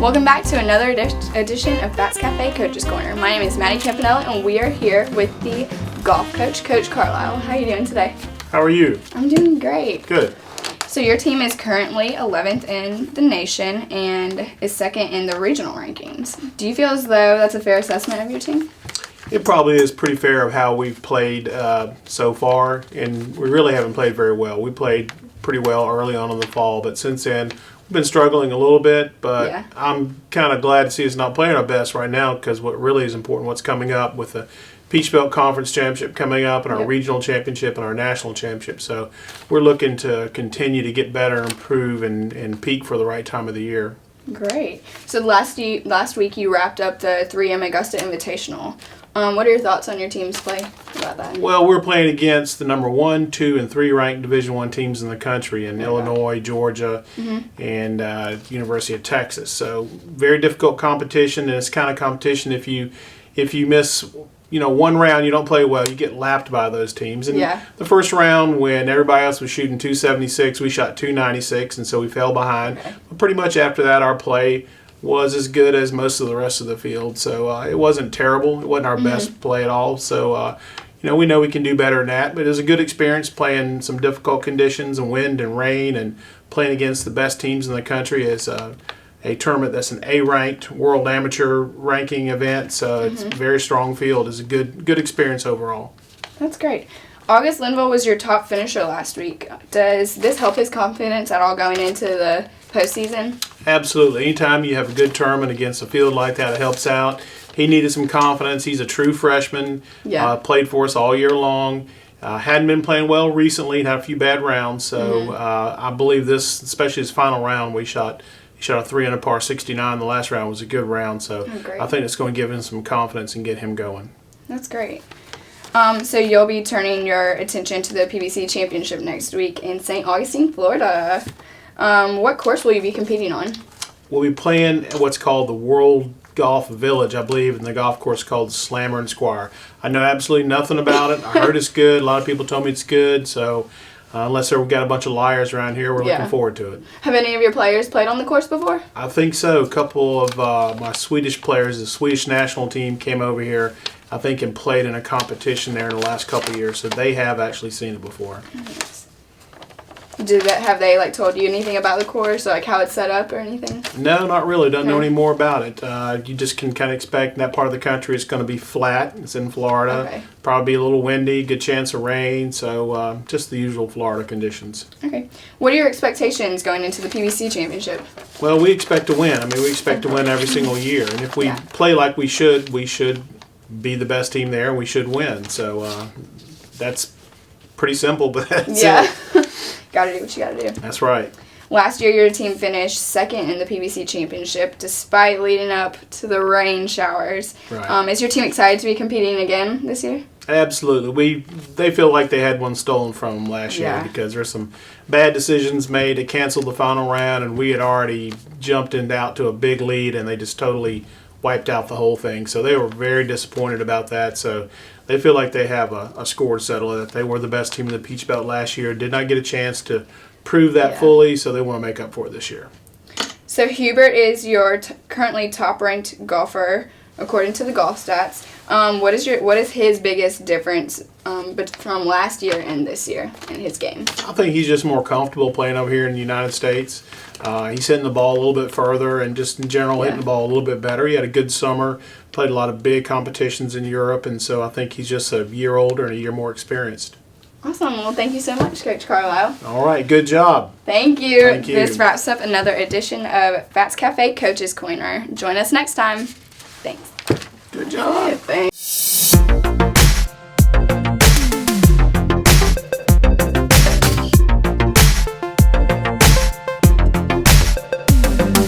Welcome back to another edition of Fats Cafe Coach's Corner. My name is Maddie Campanella, and we are here with the golf coach, Coach Carlisle. How are you doing today? How are you? I'm doing great. Good. So your team is currently 11th in the nation and is second in the regional rankings. Do you feel as though that's a fair assessment of your team? It probably is pretty fair of how we've played so far, and we really haven't played very well. We played pretty well early on in the fall, but since then we've been struggling a little bit, but yeah. I'm kind of glad to see us not playing our best right now, because what really is important, what's coming up with the Peach Belt Conference Championship coming up and our regional championship and our national championship. So we're looking to continue to get better, improve, and peak for the right time of the year. Great. So last week you wrapped up the 3M Augusta Invitational. What are your thoughts on your team's play about that? Well, we're playing against the number 1, 2, and 3 ranked Division I teams in the country in Illinois, Georgia, and University of Texas. So very difficult competition, and it's kind of competition if you miss one round, you don't play well, you get lapped by those teams. And the first round, when everybody else was shooting 276, we shot 296, and so we fell behind. Okay. But pretty much after that, our play was as good as most of the rest of the field. So it wasn't terrible. It wasn't our best play at all. So, we know we can do better than that. But it was a good experience playing some difficult conditions and wind and rain and playing against the best teams in the country. As a tournament that's an A-ranked world amateur ranking event. So it's a very strong field. It's a good experience overall. That's great. August Linville was your top finisher last week. Does this help his confidence at all going into the postseason? Absolutely. Anytime you have a good tournament against a field like that, it helps out. He needed some confidence. He's a true freshman. Played for us all year long. Hadn't been playing well recently and had a few bad rounds. So I believe this, especially his final round, he shot a 3 under par 69. The last round was a good round. So I think it's going to give him some confidence and get him going. That's great. So you'll be turning your attention to the PBC Championship next week in St. Augustine, Florida. What course will you be competing on? We'll be playing what's called the World Golf Village, I believe, and the golf course called Slammer and Squire. I know absolutely nothing about it. I heard it's good. A lot of people told me it's good. So unless we've got a bunch of liars around here, we're looking forward to it. Have any of your players played on the course before? I think so. A couple of my Swedish players, the Swedish national team, came over here, I think, and played in a competition there in the last couple of years. So they have actually seen it before. Nice. Have they told you anything about the course, or how it's set up or anything? No, not really. Don't know any more about it. You just can kind of expect in that part of the country it's going to be flat. It's in Florida. Okay. Probably a little windy, good chance of rain. So just the usual Florida conditions. Okay. What are your expectations going into the PBC Championship? Well, we expect to win. We expect to win every single year. And if we play like we should be the best team there, and we should win. So that's pretty simple, but that's it. Gotta do what you gotta do. That's right. Last year, your team finished second in the PBC Championship, despite leading up to the rain showers. Right. Is your team excited to be competing again this year? Absolutely. They feel like they had one stolen from them last year because there's some bad decisions made to cancel the final round, and we had already jumped out to a big lead, and they just totally wiped out the whole thing. So they were very disappointed about that. So they feel like they have a score to settle, that they were the best team in the Peach Belt last year, did not get a chance to prove that fully, so they want to make up for it this year. So Hubert is your currently top-ranked golfer, according to the golf stats. What is his biggest difference from last year and this year in his game? I think he's just more comfortable playing over here in the United States. He's hitting the ball a little bit further and just in general hitting the ball a little bit better. He had a good summer, played a lot of big competitions in Europe, and so I think he's just a year older and a year more experienced. Awesome. Well, thank you so much, Coach Carlisle. All right. Good job. Thank you. Thank you. This wraps up another edition of Fats Cafe Coach's Corner. Join us next time. Thanks. Good job. Thanks.